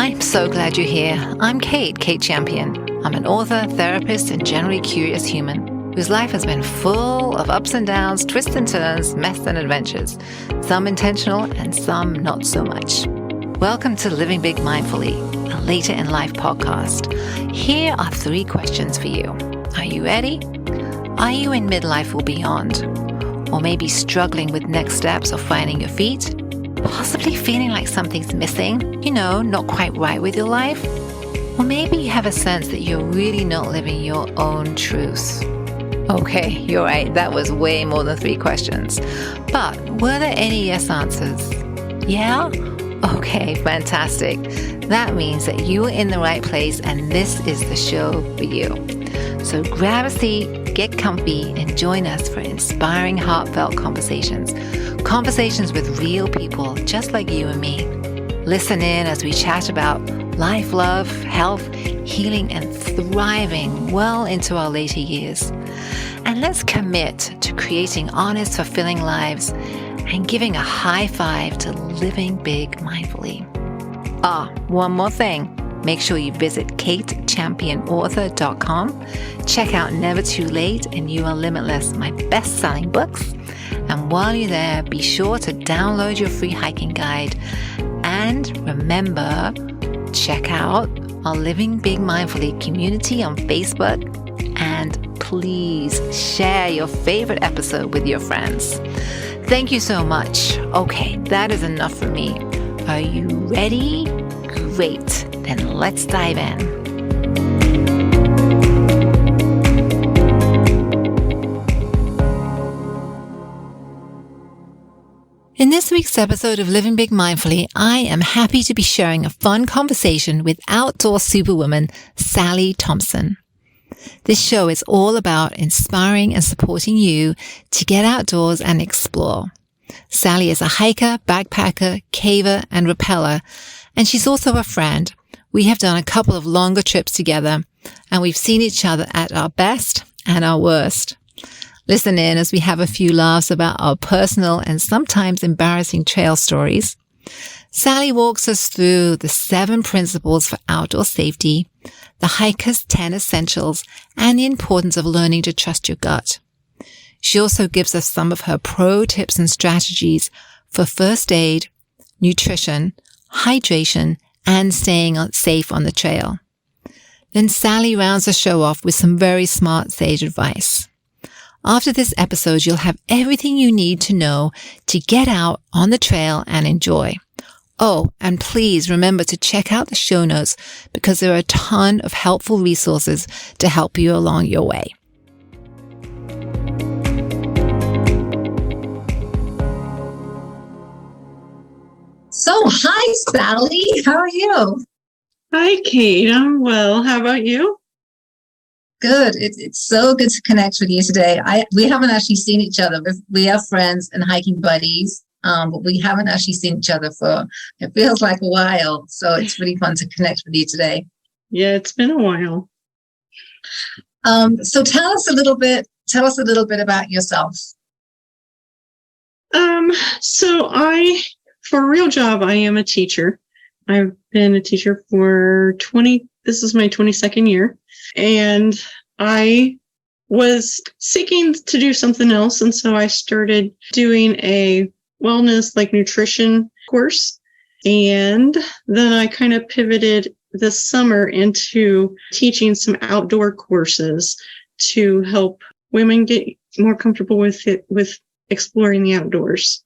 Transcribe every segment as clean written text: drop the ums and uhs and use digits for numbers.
I'm so glad you're here. I'm Kate Champion. I'm an author, therapist, and generally curious human whose life has been full of ups and downs, twists and turns, mess and adventures, some intentional and some not so much. Welcome to Living Big Mindfully, a later in life podcast. Here are 3 questions for you. Are you ready? Are you in midlife or beyond? Or maybe struggling with next steps or finding your feet? Possibly feeling like something's missing, not quite right with your life? Or maybe you have a sense that you're really not living your own truth. Okay, you're right, that was way more than 3 questions. But were there any yes answers? Yeah? Okay, fantastic. That means that you are in the right place and this is the show for you. So grab a seat, get comfy, and join us for inspiring, heartfelt conversations. Conversations with real people just like you and me. Listen in as we chat about life, love, health, healing, and thriving well into our later years. And let's commit to creating honest, fulfilling lives and giving a high five to living big mindfully. One more thing. Make sure you visit katechampionauthor.com. Check out Never Too Late and You Are Limitless, my best-selling books. And while you're there, be sure to download your free hiking guide. And remember, check out our Living Big Mindfully community on Facebook. And please share your favorite episode with your friends. Thank you so much. Okay, that is enough for me. Are you ready? Great. Then let's dive in. In this week's episode of Living Big Mindfully, I am happy to be sharing a fun conversation with outdoor superwoman Sally Thompson. This show is all about inspiring and supporting you to get outdoors and explore. Sally is a hiker, backpacker, caver, and repeller, and she's also a friend. We have done a couple of longer trips together, and we've seen each other at our best and our worst. Listen in as we have a few laughs about our personal and sometimes embarrassing trail stories. Sally walks us through the 7 principles for outdoor safety, the hiker's 10 essentials, and the importance of learning to trust your gut. She also gives us some of her pro tips and strategies for first aid, nutrition, hydration, and staying safe on the trail. Then Sally rounds the show off with some very smart sage advice. After this episode, you'll have everything you need to know to get out on the trail and enjoy. Oh, and please remember to check out the show notes because there are a ton of helpful resources to help you along your way. So, hi, Sally. How are you? Hi, Kate. I'm well. How about you? Good. It's so good to connect with you today. We haven't actually seen each other. We are friends and hiking buddies, but we haven't actually seen each other for, it feels like a while. So it's really fun to connect with you today. Yeah, it's been a while. So tell us a little bit about yourself. For a real job, I am a teacher. I've been a teacher for this is my 22nd year. And I was seeking to do something else. And so I started doing a wellness, nutrition course. And then I kind of pivoted this summer into teaching some outdoor courses to help women get more comfortable with exploring the outdoors.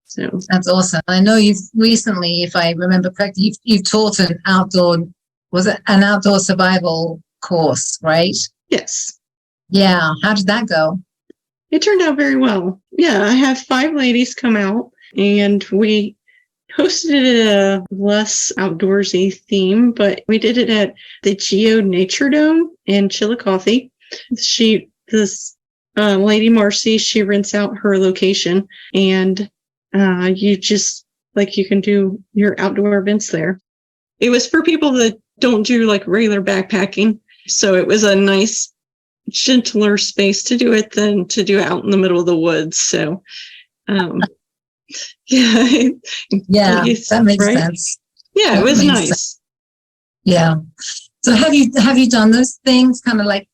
So that's awesome. I know you've recently, if I remember correctly, you've taught an outdoor survival course, right? Yes. Yeah. How did that go? It turned out very well. Yeah, I had 5 ladies come out and we hosted a less outdoorsy theme, but we did it at the Geo Nature Dome in Chillicothe. This lady Marcy, she rents out her location and you can do your outdoor events there. It was for people that don't do regular backpacking. So it was a nice, gentler space to do it than to do it out in the middle of the woods. So, yeah, that makes sense. Yeah, it was nice. Yeah. So have you done those things kind of like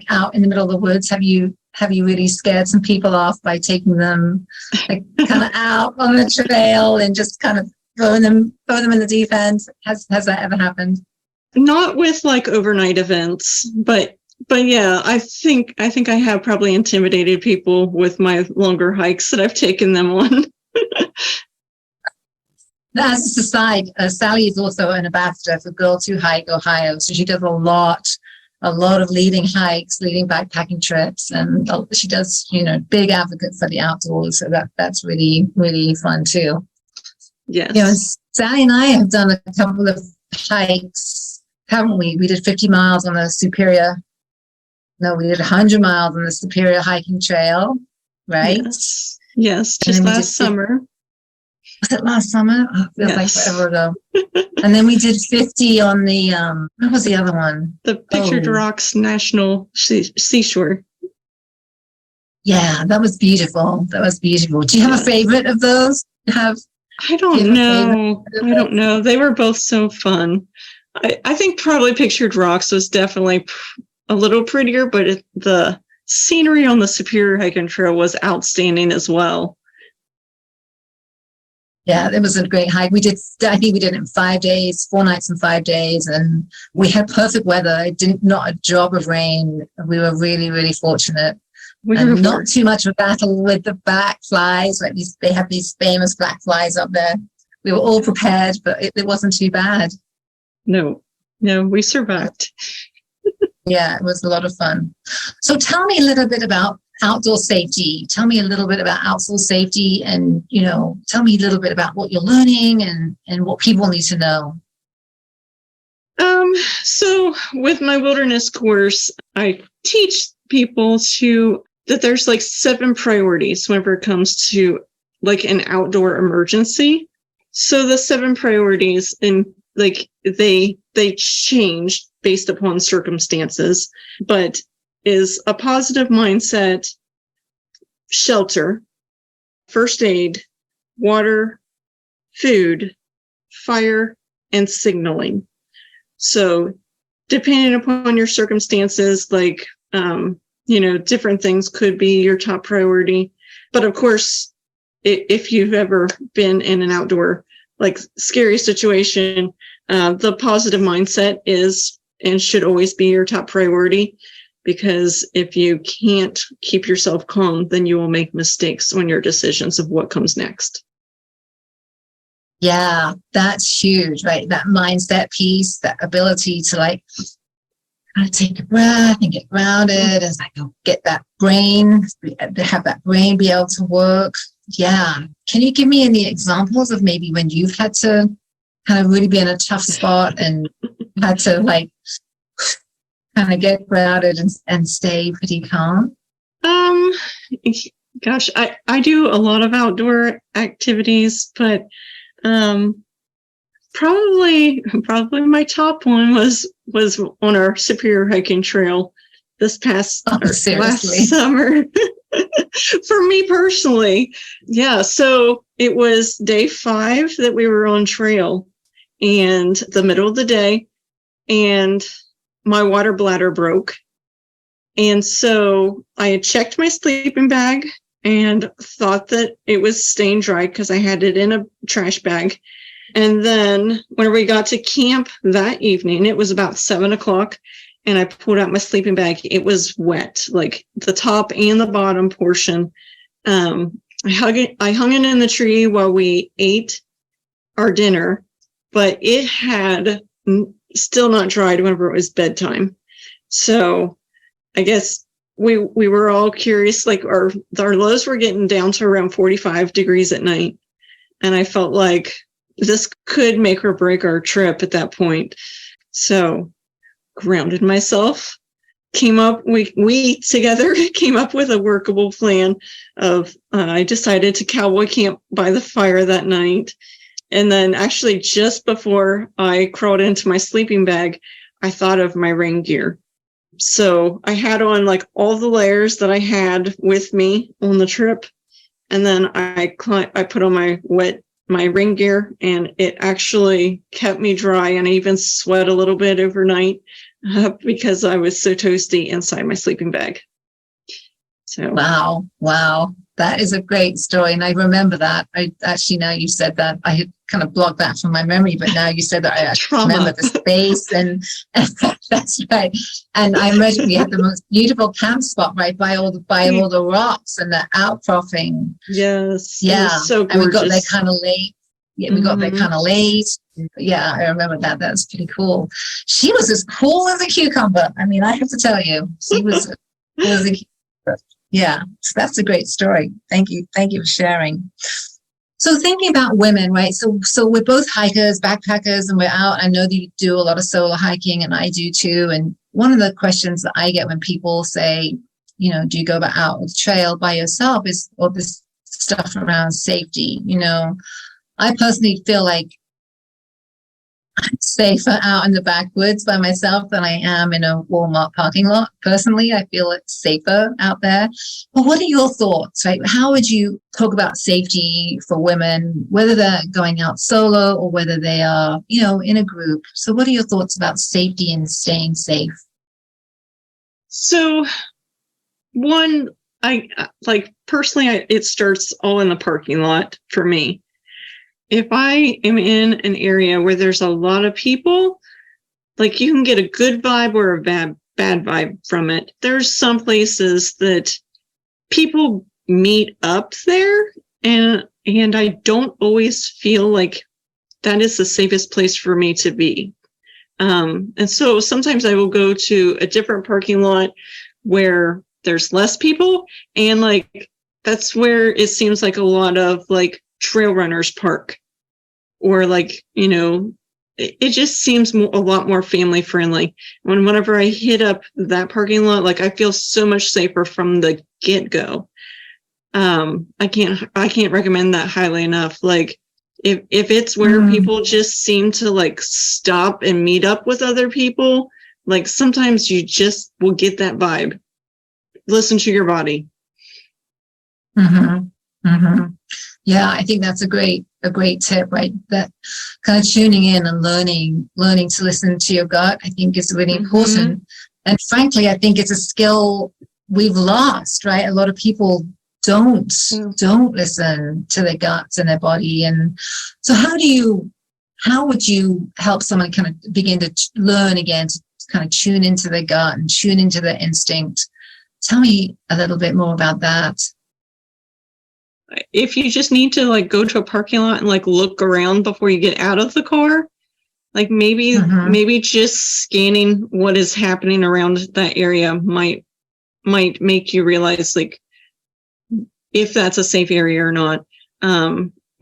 out in the middle of the woods? Have you really scared some people off by taking them like kind of out on the trail and just kind of throw them in the deep end? Has that ever happened? Not with like overnight events, but yeah, I think I have probably intimidated people with my longer hikes that I've taken them on. As an aside, Sally is also an ambassador for Girls Who Hike Ohio, so she does a lot of leading hikes, leading backpacking trips, and she does, big advocate for the outdoors. So that's really, really fun too. Yes. Sally and I have done a couple of hikes, haven't we? We did 50 miles on the Superior. No, we did 100 miles on the Superior hiking trail, right? Yes, just last summer. Was it last summer? Oh, it feels like forever ago. And then we did 50 on the, what was the other one? The Pictured Rocks National Seashore. Yeah, that was beautiful. Do you have a favorite of those? I don't know. They were both so fun. I think probably Pictured Rocks was definitely a little prettier, but the scenery on the Superior hiking trail was outstanding as well. Yeah, it was a great hike. I think we did it in 5 days, 4 nights and 5 days, and we had perfect weather. Not a drop of rain. We were really, really fortunate. Not too much of a battle with the black flies. Like they have these famous black flies up there. We were all prepared, but it wasn't too bad. No, we survived. Yeah, it was a lot of fun. So tell me a little bit about outdoor safety. Tell me a little bit about outdoor safety, and tell me a little bit about what you're learning and what people need to know. So with my wilderness course, I teach people that there's like 7 priorities whenever it comes to like an outdoor emergency. So the 7 priorities, and like they change based upon circumstances, but is a positive mindset, shelter, first aid, water, food, fire, and signaling. So depending upon your circumstances, like, different things could be your top priority. But of course, if you've ever been in an outdoor, like, scary situation, the positive mindset is and should always be your top priority, because if you can't keep yourself calm, then you will make mistakes on your decisions of what comes next. Yeah, that's huge, right? That mindset piece, that ability to like kind of take a breath and get grounded and like get that brain, to have that brain be able to work. Yeah. Can you give me any examples of maybe when you've had to kind of really be in a tough spot and had to like kind of get grounded and stay pretty calm? Gosh, I do a lot of outdoor activities, but probably my top one was on our Superior hiking trail this past last summer. For me personally, yeah. So it was day 5 that we were on trail, and the middle of the day, and my water bladder broke. And so I had checked my sleeping bag and thought that it was staying dry because I had it in a trash bag. And then when we got to camp that evening, it was about 7:00, and I pulled out my sleeping bag. It was wet, like the top and the bottom portion. I hung it in the tree while we ate our dinner, but it had still not dried whenever it was bedtime. So I guess we were all curious, like our lows were getting down to around 45 degrees at night. And I felt like this could make or break our trip at that point. So grounded myself, we together came up with a workable plan of, I decided to cowboy camp by the fire that night. And then actually just before I crawled into my sleeping bag, I thought of my rain gear. So I had on like all the layers that I had with me on the trip. And then I put on my wet my rain gear, and it actually kept me dry, and I even sweat a little bit overnight because I was so toasty inside my sleeping bag. So wow, that is a great story, and I remember that. I actually, now you said that, I had kind of blocked that from my memory, but now you said that, I actually remember the space, and that's right. And I imagine we had the most beautiful camp spot right by all the rocks and the outcropping. Yes, yeah, it was so gorgeous. And we got there kind of late. Yeah, we got there kind of late. Yeah, I remember that. That's pretty cool. She was as cool as a cucumber. I mean, I have to tell you, she was cool as a cucumber. Yeah, so that's a great story. Thank you for sharing. So thinking about women, right? So we're both hikers, backpackers, and we're out. I know that you do a lot of solo hiking, and I do too. And one of the questions that I get when people say, you know, do you go out on the trail by yourself, is all this stuff around safety. You know, I personally feel like I'm safer out in the backwoods by myself than I am in a Walmart parking lot. Personally, I feel it's safer out there. But what are your thoughts, right? How would you talk about safety for women, whether they're going out solo or whether they are, you know, in a group? So what are your thoughts about safety and staying safe? So one, I like personally, it starts all in the parking lot for me. If I am in an area where there's a lot of people, like you can get a good vibe or a bad vibe from it. There's some places that people meet up there, and I don't always feel like that is the safest place for me to be. And so sometimes I will go to a different parking lot where there's less people, and like that's where it seems like a lot of like trail runners park, or like, you know, it just seems a lot more family friendly. Whenever I hit up that parking lot, like I feel so much safer from the get go. I can't recommend that highly enough. Like if it's where people just seem to like stop and meet up with other people, like sometimes you just will get that vibe. Listen to your body. Yeah, I think that's a great tip, right? That kind of tuning in and learning to listen to your gut, I think is really important. And frankly, I think it's a skill we've lost, right? A lot of people don't listen to their guts and their body. And so how would you help someone kind of begin to learn again, to kind of tune into their gut and tune into their instinct? Tell me a little bit more about that. If you just need to like go to a parking lot and like look around before you get out of the car, like maybe just scanning what is happening around that area might make you realize like if that's a safe area or not.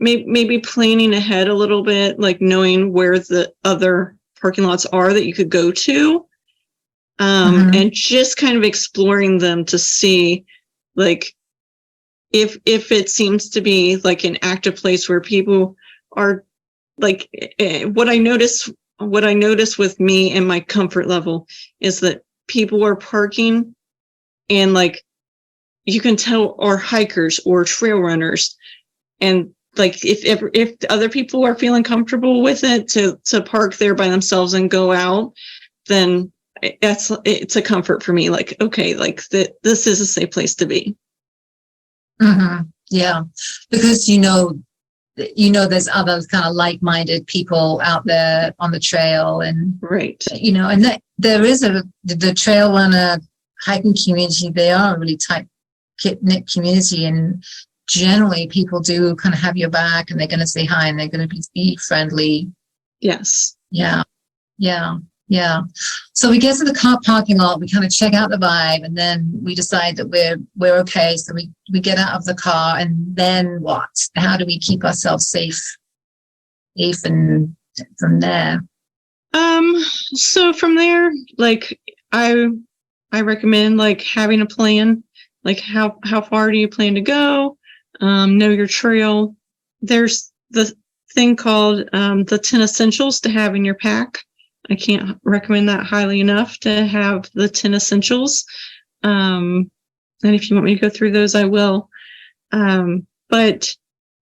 Maybe planning ahead a little bit, like knowing where the other parking lots are that you could go to, and just kind of exploring them to see like if it seems to be like an active place where people are like, what I notice with me and my comfort level is that people are parking and like you can tell are hikers or trail runners, and like if other people are feeling comfortable with it to park there by themselves and go out, then it's a comfort for me. Like, okay, like this is a safe place to be. Yeah, because you know there's other kind of like-minded people out there on the trail, and right, you know, and there is the trail runner hiking community. They are a really tight-knit community, and generally people do kind of have your back, and they're going to say hi, and they're going to be friendly. Yes. Yeah. So we get to the car parking lot, we kind of check out the vibe, and then we decide that we're okay. So we get out of the car, and then what? How do we keep ourselves safe and from there? So from there, like I recommend like having a plan, like how far do you plan to go? Know your trail. There's the thing called the 10 essentials to have in your pack. I can't recommend that highly enough, to have the 10 essentials. And if you want me to go through those, I will. But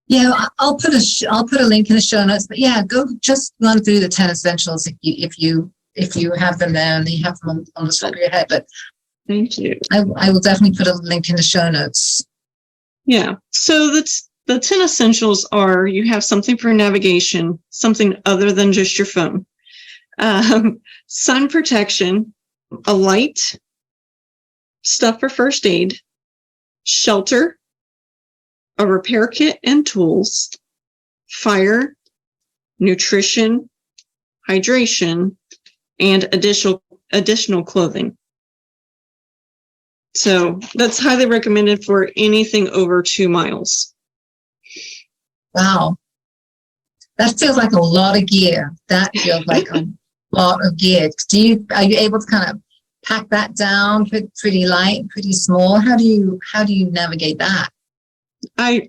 Yeah, I'll put a link in the show notes. But yeah, go just run through the 10 essentials if you have them there and you have them on the top of your head. But thank you. I will definitely put a link in the show notes. Yeah. So the 10 essentials are: you have something for navigation, something other than just your phone, sun protection, a light, stuff for first aid, shelter, a repair kit and tools, fire, nutrition, hydration, and additional clothing. So that's highly recommended for anything over 2 miles. Wow. That feels like a lot of gear. That feels like a lot of gear. Are you able to kind of pack that down pretty light, pretty small? How do you navigate that? I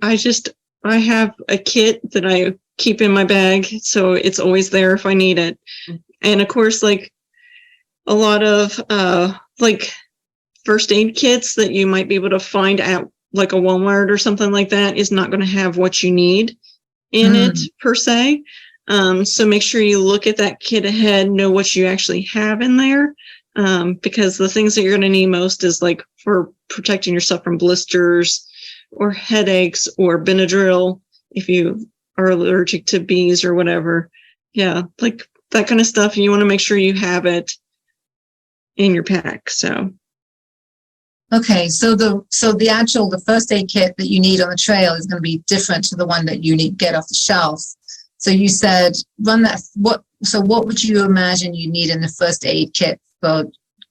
have a kit that I keep in my bag, so it's always there if I need it. And of course, like a lot of like first aid kits that you might be able to find at like a Walmart or something like that is not going to have what you need in it per se. So make sure you look at that kit ahead, know what you actually have in there. Because the things that you're going to need most is like for protecting yourself from blisters or headaches or Benadryl if you are allergic to bees or whatever. Yeah, like that kind of stuff. You want to make sure you have it in your pack. So. Okay, so the first aid kit that you need on the trail is going to be different to the one that you need to get off the shelf. So you said run that. What would you imagine you need in the first aid kit for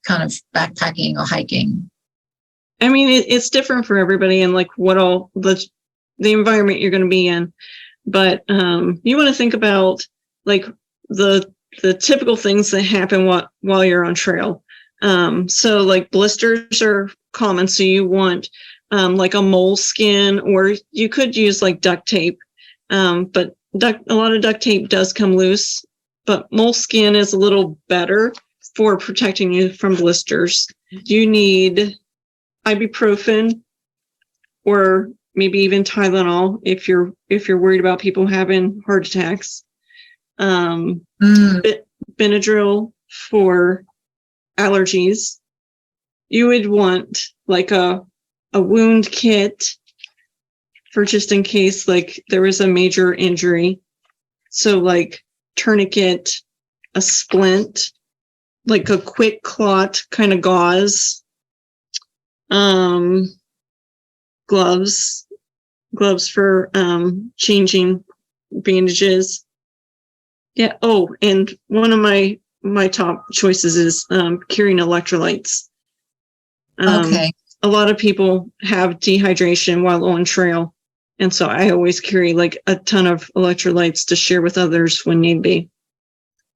kind of backpacking or hiking? I mean, it's different for everybody and like what all the environment you're going to be in. But you want to think about like the typical things that happen while you're on trail. So like blisters are common. So you want like a moleskin, or you could use like duct tape. But a lot of duct tape does come loose, but moleskin is a little better for protecting you from blisters. You need ibuprofen or maybe even Tylenol if you're worried about people having heart attacks. Benadryl for allergies. You would want like a wound kit for just in case like there was a major injury. So like tourniquet, a splint, like a quick clot kind of gauze, gloves for changing bandages. Yeah. Oh, and one of my top choices is carrying electrolytes. Okay. A lot of people have dehydration while on trail, and so I always carry like a ton of electrolytes to share with others when need be.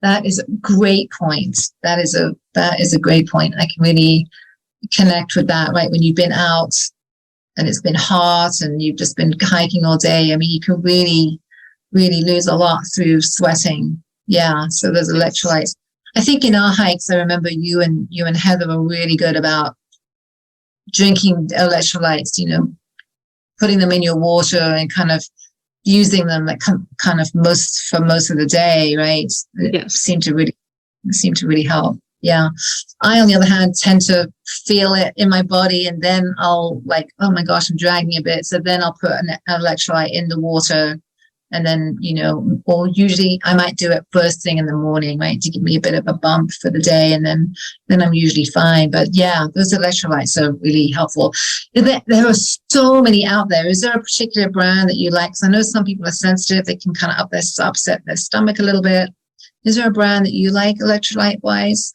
That is a great point. That is a great point. I can really connect with that, right? When you've been out and it's been hot and you've just been hiking all day, I mean, you can really, really lose a lot through sweating. Yeah. So there's electrolytes. I think in our hikes, I remember you and Heather were really good about drinking electrolytes, putting them in your water and kind of using them like kind of most of the day, right? It seemed to really help. Yeah. I, on the other hand, tend to feel it in my body, and then I'll like, oh my gosh, I'm dragging a bit. So then I'll put an electrolyte in the water, and then, or usually I might do it first thing in the morning, right, to give me a bit of a bump for the day, and then I'm usually fine. But yeah, those electrolytes are really helpful. There are so many out there. Is there a particular brand that you like? Because I know some people are sensitive; they can kind of upset their stomach a little bit. Is there a brand that you like electrolyte wise?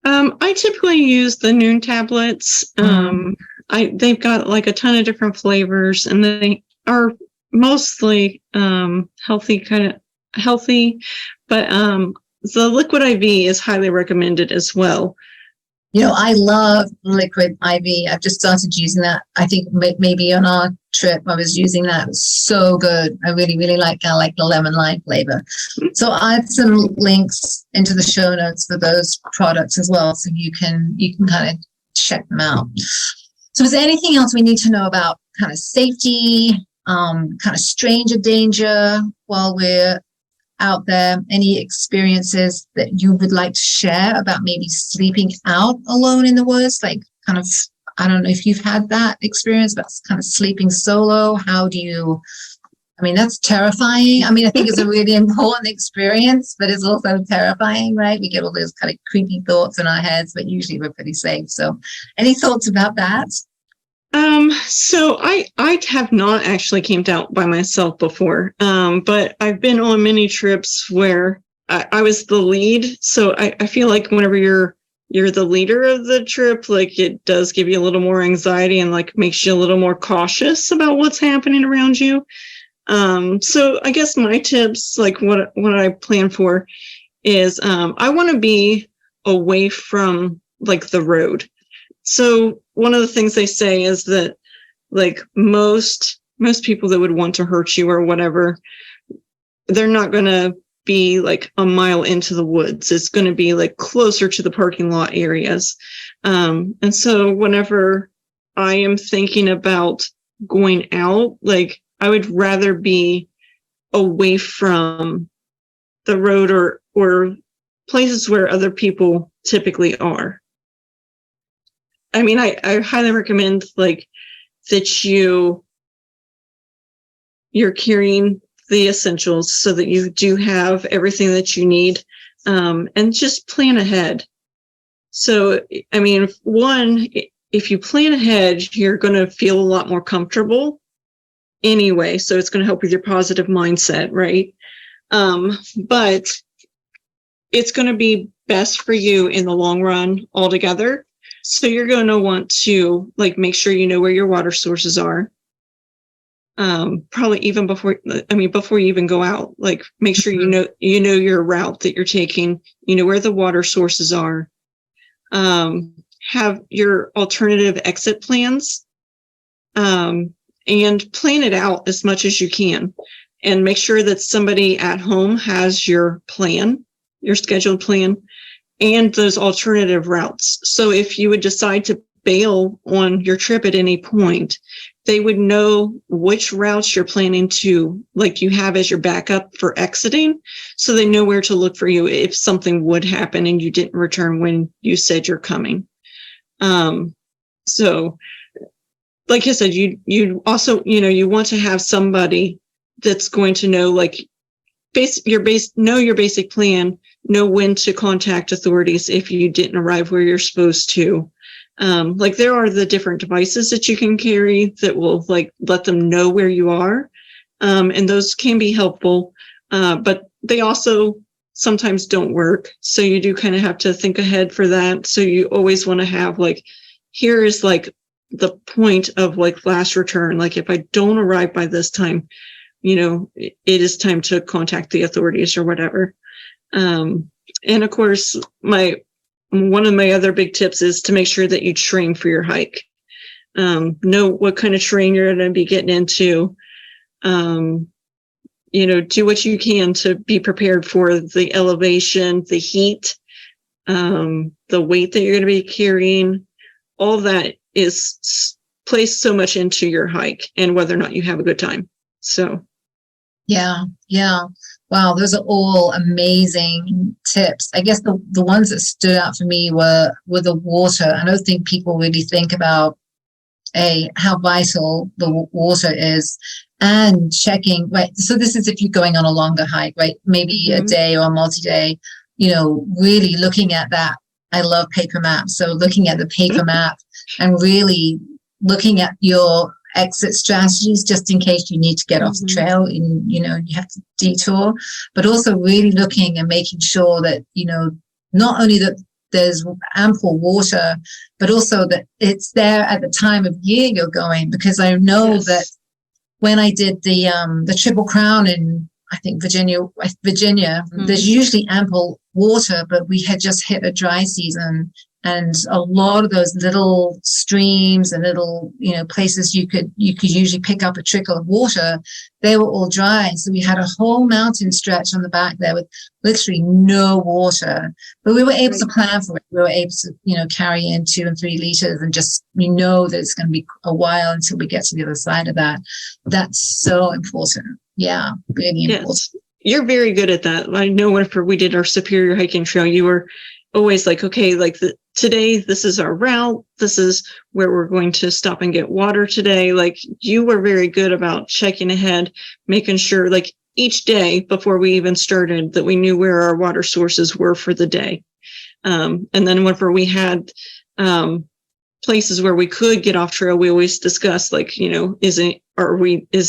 I typically use the Noon tablets. They've got like a ton of different flavors, and they are mostly healthy, but the liquid IV is highly recommended as well. I love liquid IV. I've just started using that. I think maybe on our trip I was using that. It was so good. I really, really like the lemon lime flavor. So I'll add some links into the show notes for those products as well, so you can kind of check them out. So is there anything else we need to know about kind of safety, kind of stranger danger while we're out there? Any experiences that you would like to share about maybe sleeping out alone in the woods? Like kind of, I don't know if you've had that experience, but kind of sleeping solo. How do you, I mean, that's terrifying. I mean, I think it's a really important experience, but it's also terrifying, right? We get all those kind of creepy thoughts in our heads, but usually we're pretty safe. So any thoughts about that? So I have not actually camped out by myself before. But I've been on many trips where I was the lead. So I feel like whenever you're the leader of the trip, like it does give you a little more anxiety and like makes you a little more cautious about what's happening around you. So I guess my tips, like what I plan for is, I want to be away from like the road. So one of the things they say is that like most people that would want to hurt you or whatever, they're not going to be like a mile into the woods. It's going to be like closer to the parking lot areas. And so whenever I am thinking about going out, like I would rather be away from the road or places where other people typically are. I mean, I highly recommend like that you're carrying the essentials so that you do have everything that you need, and just plan ahead. So, I mean, if you plan ahead, you're going to feel a lot more comfortable anyway. So it's going to help with your positive mindset, right? But it's going to be best for you in the long run altogether. So you're going to want to like make sure you know where your water sources are. Probably even before you even go out, like make sure you know your route that you're taking, you know where the water sources are. Have your alternative exit plans, and plan it out as much as you can, and make sure that somebody at home has your plan, your scheduled plan, and those alternative routes. So if you would decide to bail on your trip at any point, they would know which routes you're planning to, like you have as your backup for exiting. So they know where to look for you if something would happen and you didn't return when you said you're coming. So like I said, you also, you want to have somebody that's going to know, like, know your basic plan, know when to contact authorities if you didn't arrive where you're supposed to. Like there are the different devices that you can carry that will like let them know where you are. And those can be helpful, but they also sometimes don't work. So you do kind of have to think ahead for that. So you always want to have like, here is like the point of like last return. Like if I don't arrive by this time, it is time to contact the authorities or whatever. And of course, one of my other big tips is to make sure that you train for your hike. Know what kind of terrain you're going to be getting into. Do what you can to be prepared for the elevation, the heat, the weight that you're going to be carrying. All that is placed so much into your hike and whether or not you have a good time. So. Yeah. Wow, those are all amazing tips. I guess the ones that stood out for me were the water. I don't think people really think about how vital the water is, and checking, right? So this is if you're going on a longer hike, right? Maybe a day or a multi-day, really looking at that. I love paper maps. So looking at the paper map and really looking at your exit strategies just in case you need to get off the trail and you have to detour, but also really looking and making sure that not only that there's ample water, but also that it's there at the time of year you're going. Because I know that when I did the Triple Crown in I think Virginia, there's usually ample water, but we had just hit a dry season And a lot of those little streams and little, places you could usually pick up a trickle of water, they were all dry. So we had a whole mountain stretch on the back there with literally no water. But we were able to plan for it. We were able to, carry in 2 and 3 liters and just, we know that it's going to be a while until we get to the other side of that. That's so important. Yeah, really important. You're very good at that. I know whenever we did our Superior hiking trail, you were always like, okay, like today, this is our route. This is where we're going to stop and get water today. Like, you were very good about checking ahead, making sure like each day before we even started that we knew where our water sources were for the day. And then whenever we had, places where we could get off trail, we always discuss like, is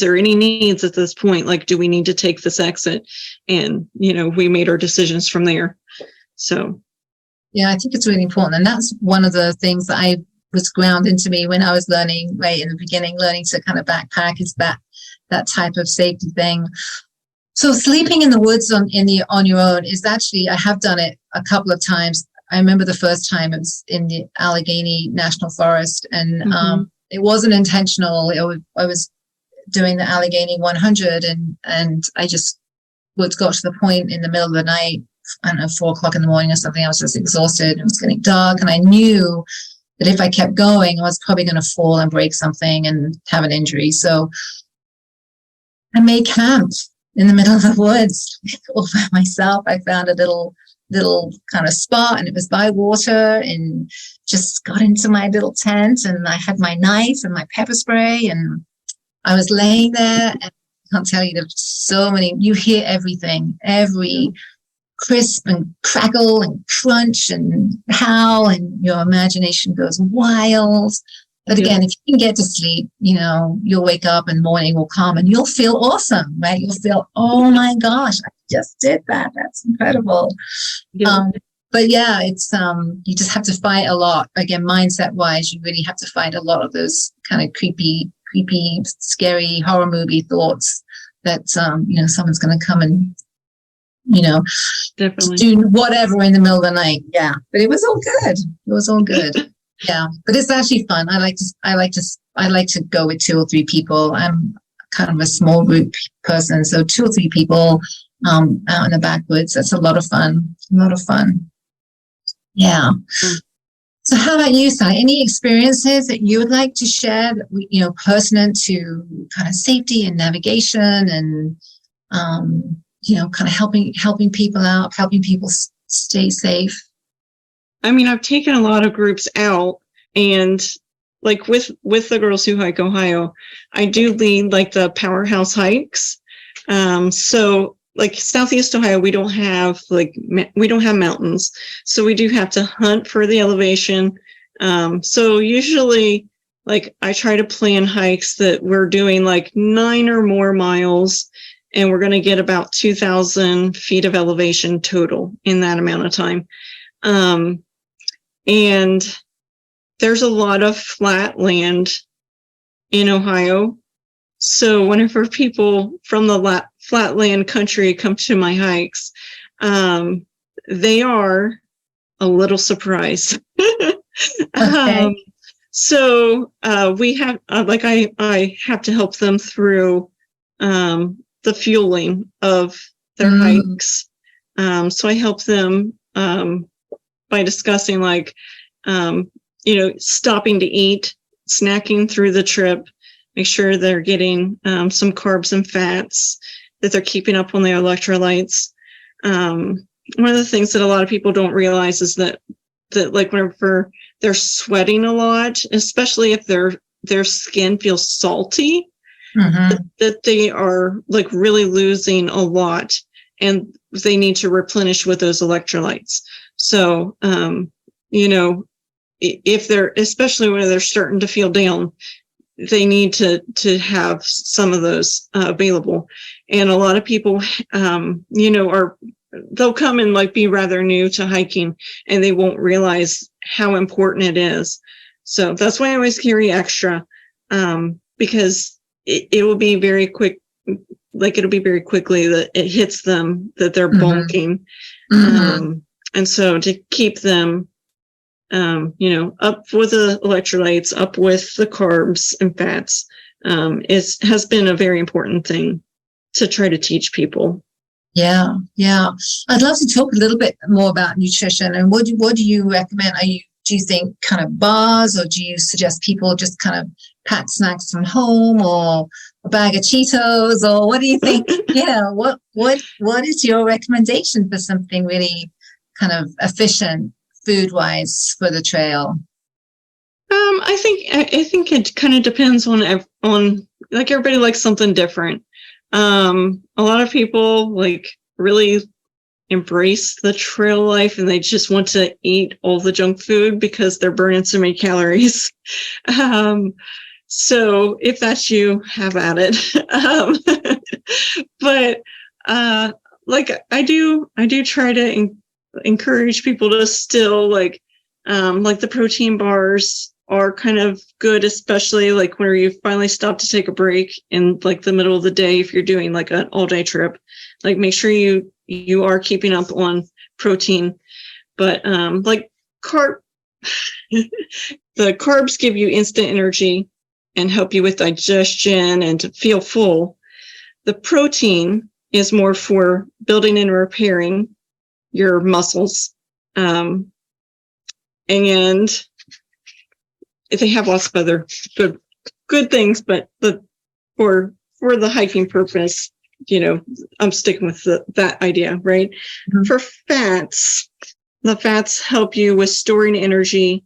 there any needs at this point? Like, do we need to take this exit? And, we made our decisions from there. So. Yeah, I think it's really important. And that's one of the things that I was ground into me when I was learning right in the beginning, learning to kind of backpack, is that type of safety thing. So sleeping in the woods on your own is actually, I have done it a couple of times. I remember the first time it was in the Allegheny National Forest, and it wasn't intentional. I was doing the Allegheny 100, and I just got to the point in the middle of the night, I don't know, 4 o'clock in the morning or something. I was just exhausted. It was getting dark, and I knew that if I kept going, I was probably going to fall and break something and have an injury. So I made camp in the middle of the woods all by myself. I found a little kind of spot, and it was by water, and just got into my little tent, and I had my knife and my pepper spray, and I was laying there, and I can't tell you, there's so many, you hear everything, every crisp and crackle and crunch and howl, and your imagination goes wild. But again, if you can get to sleep, you'll wake up and morning will come and you'll feel awesome, right? You'll feel, oh my gosh, I just did that. That's incredible. But yeah, it's, you just have to fight a lot. Again, mindset wise, you really have to fight a lot of those kind of creepy, scary horror movie thoughts that, someone's going to come and, definitely do whatever in the middle of the night. Yeah. But it was all good. It was all good. Yeah, but it's actually fun. I like to go with 2 or 3 people. I'm kind of a small group person, so 2 or 3 people out in the backwoods. That's a lot of fun. Yeah. So how about you, Sally? Any experiences that you would like to share that, pertinent to kind of safety and navigation and kind of helping people out, helping people stay safe? I mean, I've taken a lot of groups out, and like with the Girls Who Hike Ohio, I do lead like the powerhouse hikes. So like Southeast Ohio, we don't have mountains, so we do have to hunt for the elevation. So usually, like, I try to plan hikes that we're doing like 9 or more miles, and we're going to get about 2,000 feet of elevation total in that amount of time. And there's a lot of flat land in Ohio. So whenever people from the flat land country come to my hikes, they are a little surprised. Okay. So we have, I have to help them through the fueling of their hikes. So I help them by discussing like, stopping to eat, snacking through the trip, make sure they're getting some carbs and fats, that they're keeping up on their electrolytes. One of the things that a lot of people don't realize is that like whenever they're sweating a lot, especially if their skin feels salty, that they are like really losing a lot, and they need to replenish with those electrolytes. So, if they're, especially when they're starting to feel down, they need to have some of those available. And a lot of people, they'll come and like be rather new to hiking, and they won't realize how important it is. So that's why I always carry extra, because it will be very quick. Like, it'll be very quickly that it hits them that they're bulking. And so to keep them up with the electrolytes, up with the carbs and fats, has been a very important thing to try to teach people. Yeah. I'd love to talk a little bit more about nutrition. And what do you recommend? Do you think kind of bars, or do you suggest people just kind of pack snacks from home, or a bag of Cheetos, or what do you think? What is your recommendation for something really kind of efficient food-wise for the trail? I think it kind of depends on like, everybody likes something different. A lot of people like really embrace the trail life, and they just want to eat all the junk food because they're burning so many calories. So if that's you, have at it. But like, I do try to encourage people to still like the protein bars are kind of good, especially like where you finally stop to take a break in like the middle of the day. If you're doing like an all day trip, like, make sure you are keeping up on protein. But like the carbs give you instant energy and help you with digestion and to feel full. The protein is more for building and repairing your muscles. And they have lots of other good things, but for the hiking purpose, I'm sticking with that idea, right? Mm-hmm. For fats, the fats help you with storing energy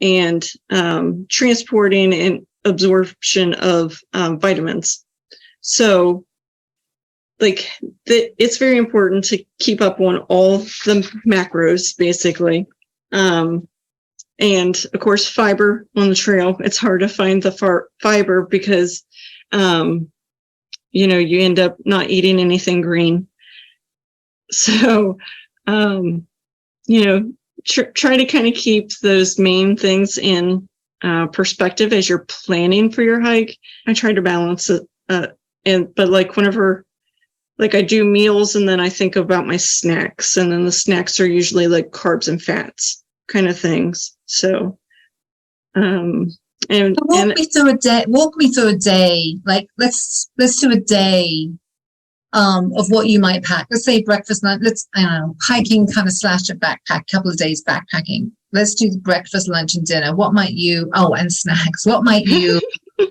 and transporting and absorption of vitamins. So, like, it's very important to keep up on all the macros, basically. And of course, fiber on the trail. It's hard to find the fiber because, you end up not eating anything green. So, try to kind of keep those main things in perspective as you're planning for your hike. I try to balance it. But like, whenever, like, I do meals, and then I think about my snacks, and then the snacks are usually like carbs and fats kind of things. So, walk me through a day. Like, let's do a day of what you might pack. Let's say breakfast, lunch. Hiking kind of / a backpack. Couple of days backpacking. Let's do breakfast, lunch, and dinner. What might you? Oh, and snacks. What might you?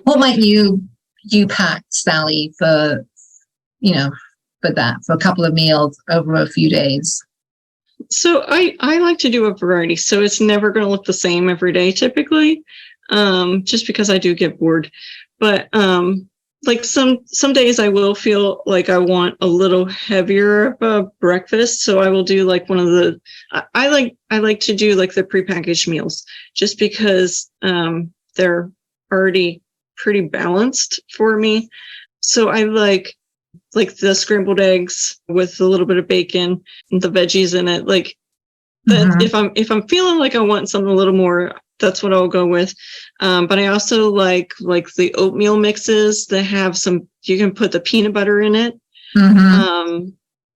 What might you pack, Sally, for a couple of meals over a few days? So I like to do a variety. So it's never going to look the same every day, typically, just because I do get bored. But like some days I will feel like I want a little heavier of a breakfast. So I will do like one of the, I like to do like the prepackaged meals, just because they're already pretty balanced for me. So I like the scrambled eggs with a little bit of bacon and the veggies in it. Like that, mm-hmm. if I'm feeling like I want something a little more, that's what I'll go with. But I also like the oatmeal mixes that have you can put the peanut butter in it. Mm-hmm.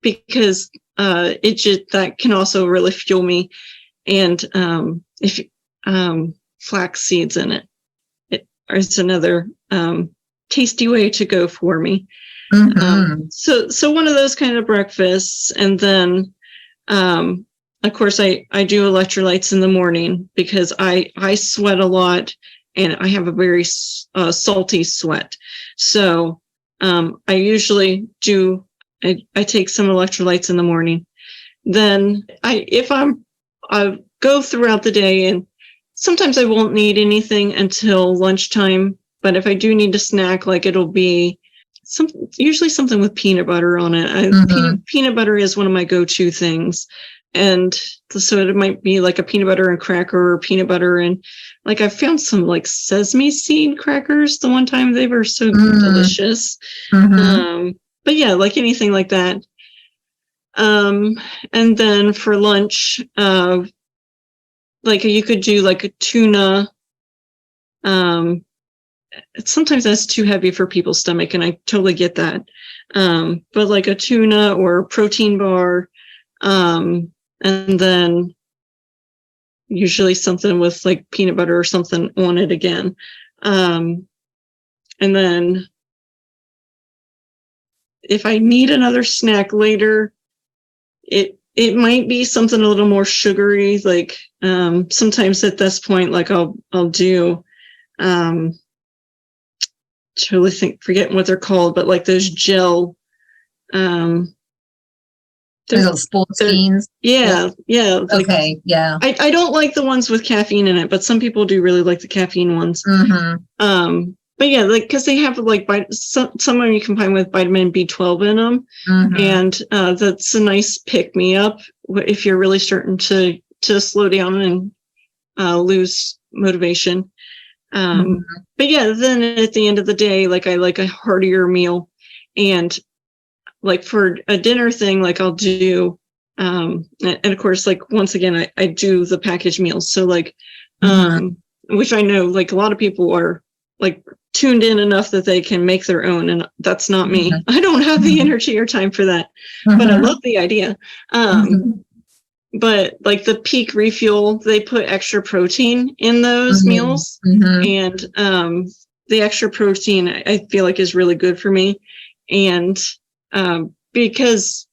Because that can also really fuel me. And if flax seeds in it is another tasty way to go for me. Mm-hmm. So one of those kind of breakfasts, and then of course I do electrolytes in the morning because I sweat a lot and I have a very salty sweat. So I usually I take some electrolytes in the morning. Then I go throughout the day, and sometimes I won't need anything until lunchtime. But if I do need a snack, like, it'll be usually something with peanut butter on it. Mm-hmm. Peanut butter is one of my go-to things. And so it might be like a peanut butter and cracker, or peanut butter and, like, I found some like sesame seed crackers the one time. They were so delicious. Mm-hmm. But yeah, like anything like that. And then for lunch, like you could do like a tuna. Sometimes that's too heavy for people's stomach, and I totally get that. But like a tuna or a protein bar, and then usually something with like peanut butter or something on it again. And then if I need another snack later, it might be something a little more sugary. Like sometimes at this point, like I'll do totally forgetting what they're called, but like those gel little sports beans. Yeah. Like, okay. Yeah. I don't like the ones with caffeine in it, but some people do really like the caffeine ones. Mm-hmm. But yeah, like, cause they have like some of them you combine with vitamin B12 in them. Mm-hmm. And, that's a nice pick me up if you're really starting to slow down and, lose motivation. Mm-hmm. But yeah, then at the end of the day, like I like a heartier meal, and like for a dinner thing, like I'll do, and of course, like once again, I do the packaged meals. So like, which I know like a lot of people are like tuned in enough that they can make their own. And that's not me. I don't have the energy or time for that, but I love the idea. But like the Peak Refuel, they put extra protein in those meals. And, the extra protein I feel like is really good for me. And, because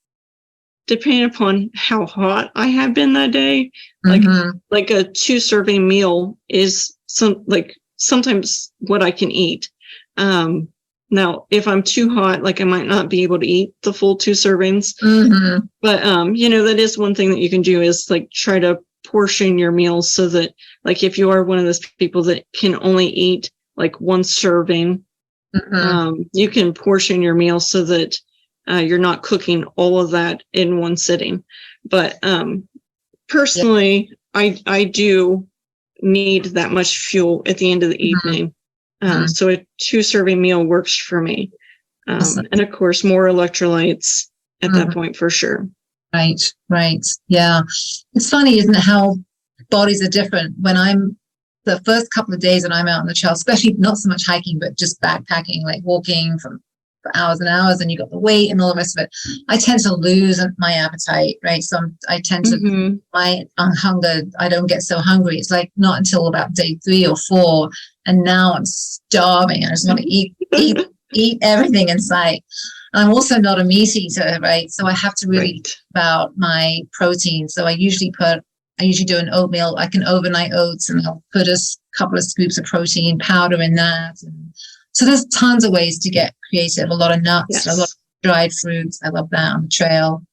depending upon how hot I have been that day, like a 2-serving meal is sometimes what I can eat. Now, if I'm too hot, like I might not be able to eat the full 2 servings. But, that is one thing that you can do is like try to portion your meals so that like if you are one of those people that can only eat like 1 serving, you can portion your meal so that you're not cooking all of that in one sitting. But personally, I do need that much fuel at the end of the evening. So a 2-serving meal works for me. And of course, more electrolytes at that point for sure. Right. Yeah. It's funny, isn't it, how bodies are different. When I'm the first couple of days that I'm out on the trail, especially not so much hiking, but just backpacking, like walking for hours and hours, and you got the weight and all the rest of it, I tend to lose my appetite, right? So I tend to, my hunger, I don't get so hungry. It's like not until about day 3 or 4, and now I'm starving. I just want to eat everything in sight. I'm also not a meat eater, right? So I have to really think about my protein. So I usually do an oatmeal, like an overnight oats, and I'll put a couple of scoops of protein powder in that. And so there's tons of ways to get creative. A lot of nuts, a lot of dried fruits. I love that on the trail.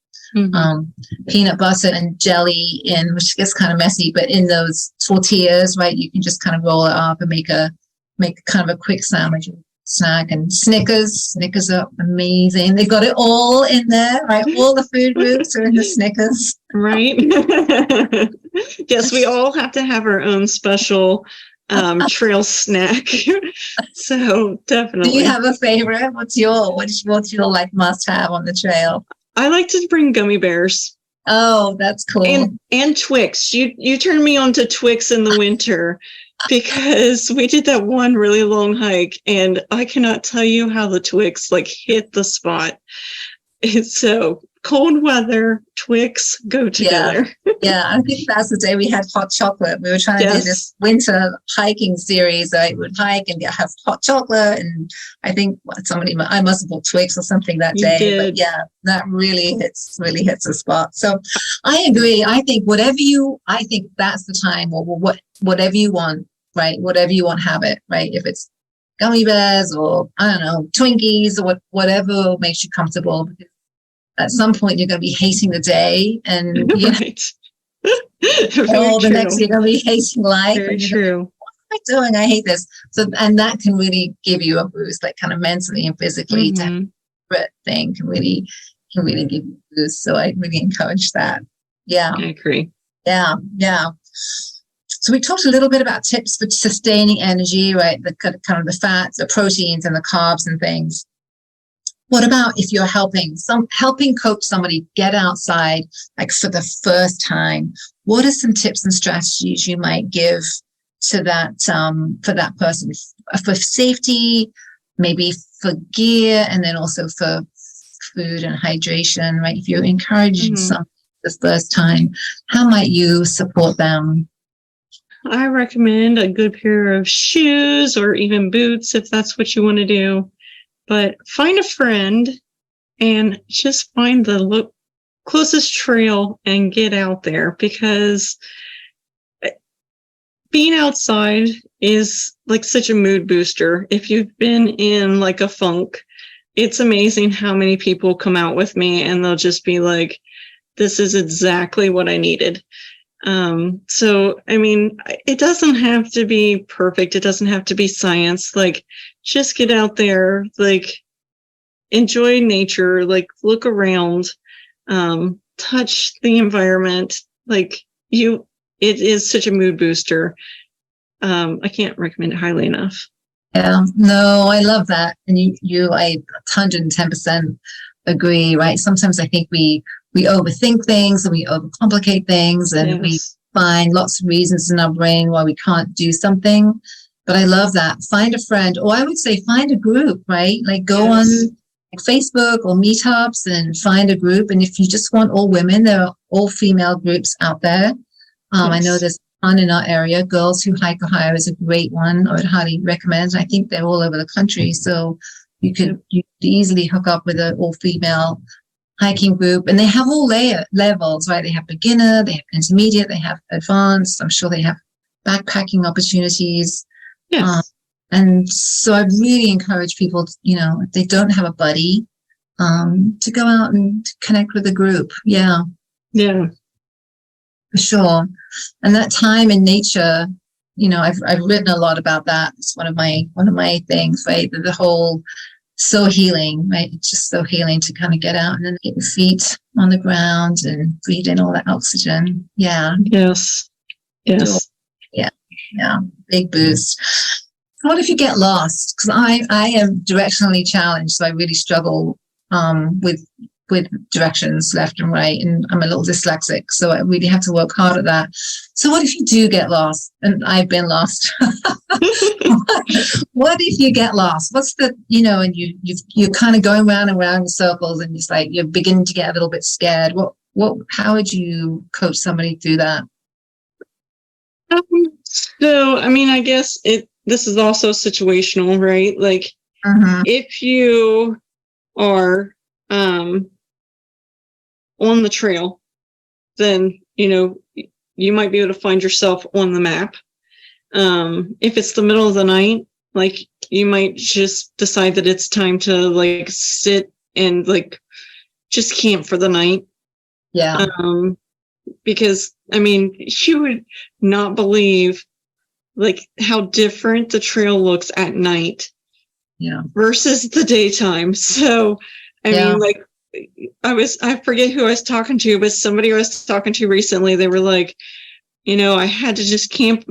Peanut butter and jelly in, which gets kind of messy, but in those tortillas, right? You can just kind of roll it up and make kind of a quick sandwich snack. And Snickers are amazing. They got it all in there, right? All the food groups are in the Snickers. Right. Yes, we all have to have our own special trail snack. So definitely. Do you have a favorite? What's your like must have on the trail? I like to bring gummy bears. Oh, that's cool. And Twix. You turned me on to Twix in the winter because we did that one really long hike, and I cannot tell you how the Twix like hit the spot. It's so cold weather, Twix go together. Yeah, I think that's the day we had hot chocolate. We were trying to do this winter hiking series. I would hike and have hot chocolate, and I think I must have bought Twix or something that day. Did. But yeah, that really hits the spot. So I agree. I think that's the time, or whatever you want, right? Whatever you want, have it, right? If it's gummy bears or I don't know, Twinkies or whatever makes you comfortable. Because at some point you're going to be hating the day, and the next you're going to be hating life. Very true. What am I doing? I hate this. So, and that can really give you a boost, like kind of mentally and physically. That thing can really give you a boost. So I really encourage that. Yeah, I agree. Yeah. So we talked a little bit about tips for sustaining energy, right? The kind of the fats, the proteins, and the carbs and things. What about if you're helping coach somebody get outside, like for the first time? What are some tips and strategies you might give to that for that person for safety, maybe for gear, and then also for food and hydration, right? If you're encouraging somebody the first time, how might you support them? I recommend a good pair of shoes or even boots if that's what you want to do. But find a friend and just find the closest trail and get out there, because being outside is like such a mood booster. If you've been in like a funk, it's amazing how many people come out with me and they'll just be like, this is exactly what I needed. So, I mean, it doesn't have to be perfect. It doesn't have to be science. Like, just get out there, like, enjoy nature, like, look around, touch the environment. Like, it is such a mood booster. I can't recommend it highly enough. Yeah, no, I love that. And I 110% agree, right? Sometimes I think we overthink things and we overcomplicate things, and we find lots of reasons in our brain why we can't do something. But I love that. Find a friend, or I would say find a group, right? Like go on like Facebook or meetups and find a group. And if you just want all women, there are all female groups out there. I know there's one in our area. Girls Who Hike Ohio is a great one. I would highly recommend. I think they're all over the country, so you could easily hook up with an all-female hiking group. And they have all levels, right? They have beginner, they have intermediate, they have advanced. I'm sure they have backpacking opportunities. Yes. And so I really encourage people, if they don't have a buddy, to go out and connect with a group. Yeah. Yeah. For sure. And that time in nature, I've written a lot about that. It's one of my things, right? The whole so healing, right? It's just so healing to kind of get out and then get your feet on the ground and breathe in all that oxygen. Yeah. Yes. Yes. Yeah. Big boost. What if you get lost? Because I am directionally challenged, so I really struggle with directions left and right, and I'm a little dyslexic, so I really have to work hard at that. So what if you do get lost? And I've been lost. What if you get lost? What's the, and you're kind of going round and round in circles, and it's like you're beginning to get a little bit scared. How would you coach somebody through that? So, I mean, I guess this is also situational, right? Like, if you are on the trail, then you might be able to find yourself on the map. If it's the middle of the night, like, you might just decide that it's time to like sit and like just camp for the night. Yeah. Because I mean, you would not believe like how different the trail looks at night versus the daytime. So I mean, like, I forget who I was talking to, but somebody I was talking to recently, they were like, I had to just camp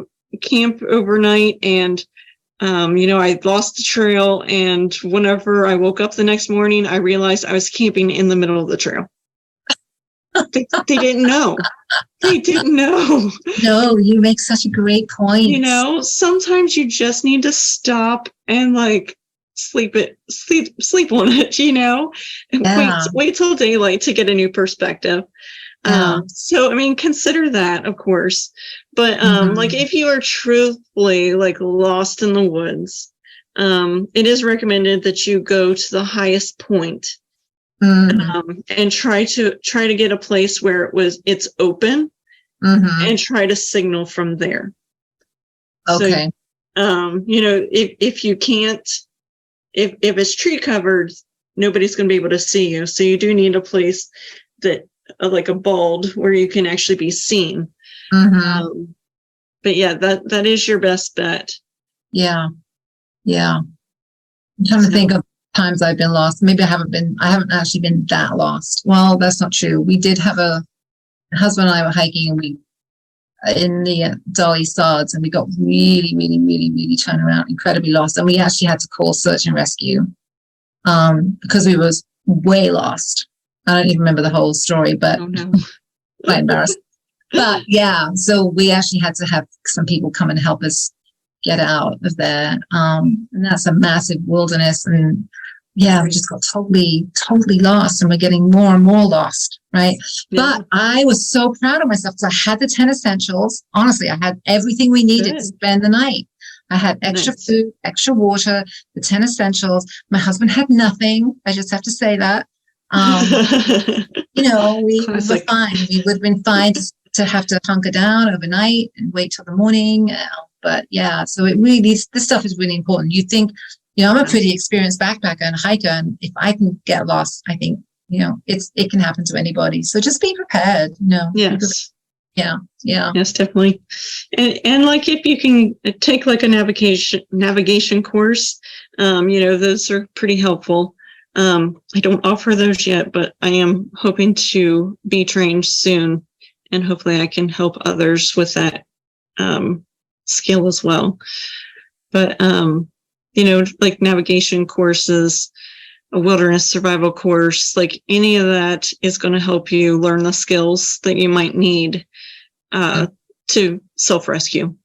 overnight, and I lost the trail, and whenever I woke up the next morning, I realized I was camping in the middle of the trail. They didn't know. They didn't know. No, you make such a great point. Sometimes you just need to stop and like sleep on it, and wait till daylight to get a new perspective. So I mean, consider that, of course, but like, if you are truthfully like lost in the woods, it is recommended that you go to the highest point, and try to get a place where it's open, and try to signal from there. Okay. So, if you can't, if it's tree covered, nobody's going to be able to see you. So you do need a place that, like a bald, where you can actually be seen. But yeah, that is your best bet. Yeah. I'm trying to think of times I've been lost. Maybe I haven't actually been that lost. Well, that's not true. We did have a husband and I were hiking, and we in the Dolly Sods, and we got really, really, really, really turned around, incredibly lost. And we actually had to call search and rescue because we was way lost. I don't even remember the whole story, but quite embarrassing. But yeah, so we actually had to have some people come and help us get out of there. And that's a massive wilderness, and we just got totally lost, and we're getting more and more lost, right? Yeah. But I was so proud of myself because I had the 10 essentials. Honestly, I had everything we needed to spend the night. I had extra food, extra water, the 10 essentials. My husband had nothing. I just have to say that. We were fine. We would have been fine to have to hunker down overnight and wait till the morning. But yeah, so this stuff is really important. You think, I'm a pretty experienced backpacker and hiker, and if I can get lost, I think, it can happen to anybody. So just be prepared, Yes. Yeah. Yes, definitely. And like if you can take like a navigation course, those are pretty helpful. I don't offer those yet, but I am hoping to be trained soon, and hopefully I can help others with that skill as well. But like navigation courses, a wilderness survival course, like any of that is going to help you learn the skills that you might need to self-rescue.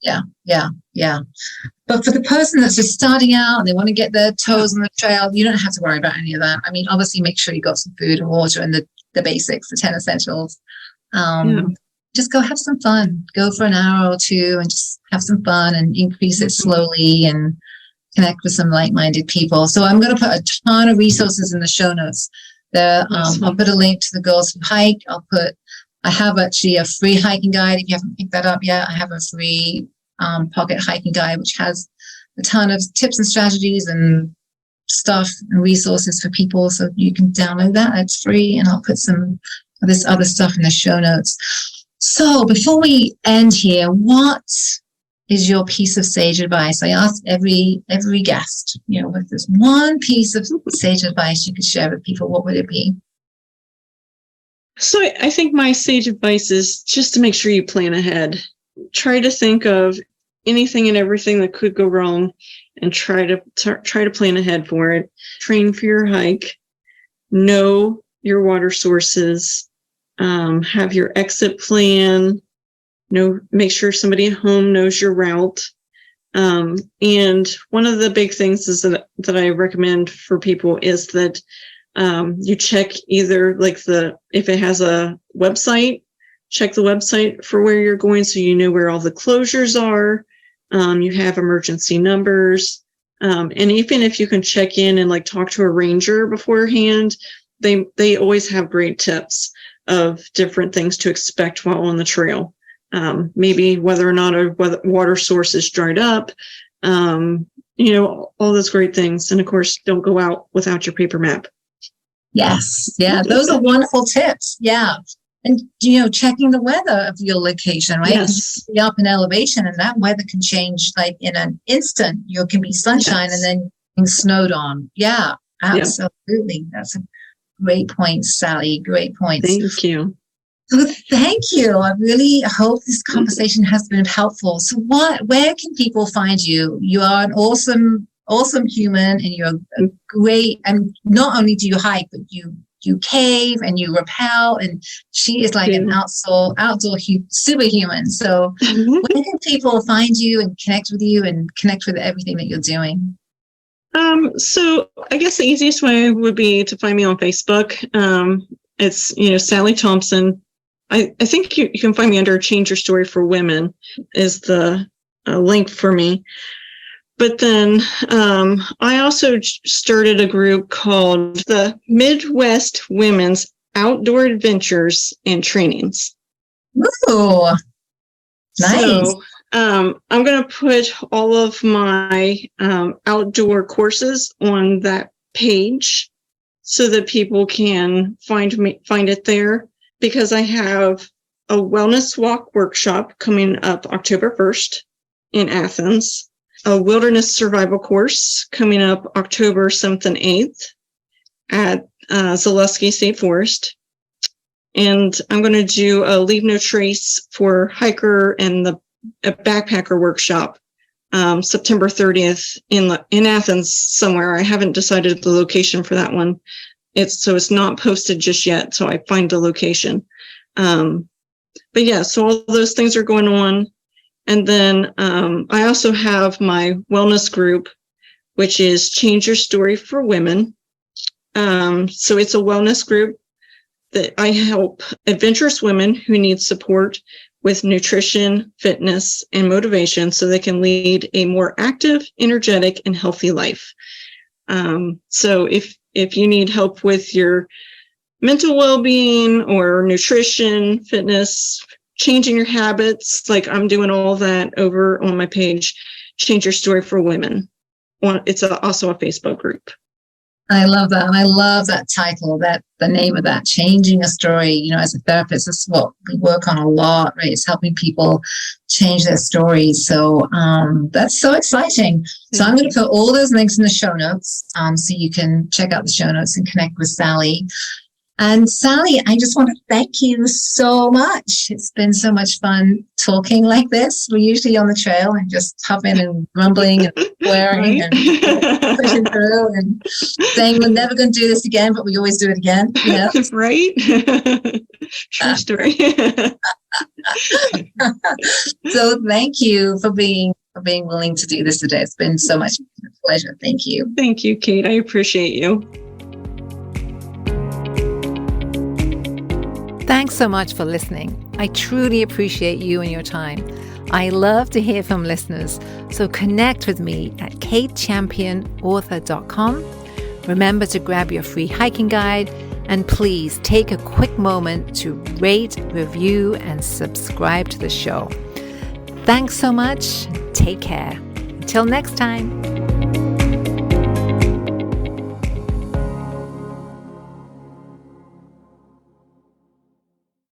Yeah. But for the person that's just starting out and they want to get their toes on the trail, you don't have to worry about any of that. I mean, obviously make sure you got some food and water and the basics, the 10 essentials. Just go have some fun. Go for an hour or two and just have some fun and increase it slowly and connect with some like-minded people. So I'm going to put a ton of resources in the show notes. I'll put a link to the Girls Who Hike. I have actually a free hiking guide. If you haven't picked that up yet, I have a free pocket hiking guide, which has a ton of tips and strategies and stuff and resources for people. So you can download that. It's free. And I'll put some of this other stuff in the show notes. So before we end here, what is your piece of sage advice? I ask every guest, if there's one piece of sage advice you could share with people, what would it be? So I think my sage advice is just to make sure you plan ahead. Try to think of anything and everything that could go wrong and try to plan ahead for it. Train for your hike. Know your water sources. Have your exit plan. Make sure somebody at home knows your route. And one of the big things is that I recommend for people is that you check either if it has a website, check the website for where you're going so you know where all the closures are. You have emergency numbers. And even if you can check in and talk to a ranger beforehand, they always have great tips of different things to expect while on the trail. Maybe whether or not a water source is dried up, all those great things. And of course, don't go out without your paper map. Yes. Yeah. Those are wonderful tips. Yeah. And, checking the weather of your location, right? Yes. You can be up in elevation and that weather can change in an instant. You can be sunshine and then being snowed on. Yeah, absolutely. Yeah. That's a great point, Sally. Great points. Thank you. So thank you. I really hope this conversation has been helpful. So where can people find you? You are an awesome human and you're a great, and not only do you hike, but you cave and you rappel, and she is like an outdoor superhuman. So where can people find you and connect with you and connect with everything that you're doing? So I guess the easiest way would be to find me on Facebook. It's, Sally Thompson. I think you can find me under Change Your Story for Women is the link for me. But then I also started a group called the Midwest Women's Outdoor Adventures and Trainings. Ooh, nice. So I'm going to put all of my outdoor courses on that page so that people can find it there, because I have a wellness walk workshop coming up October 1st in Athens. A wilderness survival course coming up October 7th and 8th at Zaleski State Forest. And I'm going to do a Leave No Trace for hiker and a backpacker workshop September 30th in Athens somewhere. I haven't decided the location for that one. It's not posted just yet, so I find the location. But yeah, so all those things are going on. And then I also have my wellness group, which is Change Your Story for Women. So it's a wellness group that I help adventurous women who need support with nutrition, fitness, and motivation so they can lead a more active, energetic, and healthy life. So if you need help with your mental well-being or nutrition, fitness, changing your habits, like I'm doing all that over on my page, Change Your Story for Women. It's also a Facebook group. I love that. And I love that title, that the name of that, Changing a Story. You know, as a therapist, that's what we work on a lot, right? It's helping people change their stories. So that's so exciting. So I'm going to put all those links in the show notes so you can check out the show notes and connect with Sally. And Sally, I just want to thank you so much. It's been so much fun talking like this. We're usually on the trail and just huffing and rumbling and swearing and pushing through and saying we're never going to do this again, but we always do it again. You know? Right? True story. So thank you for being willing to do this today. It's been so much pleasure. Thank you. Thank you, Kate. I appreciate you. Thanks so much for listening. I truly appreciate you and your time. I love to hear from listeners, so connect with me at katechampionauthor.com. Remember to grab your free hiking guide, and please take a quick moment to rate, review, and subscribe to the show. Thanks so much. Take care. Until next time.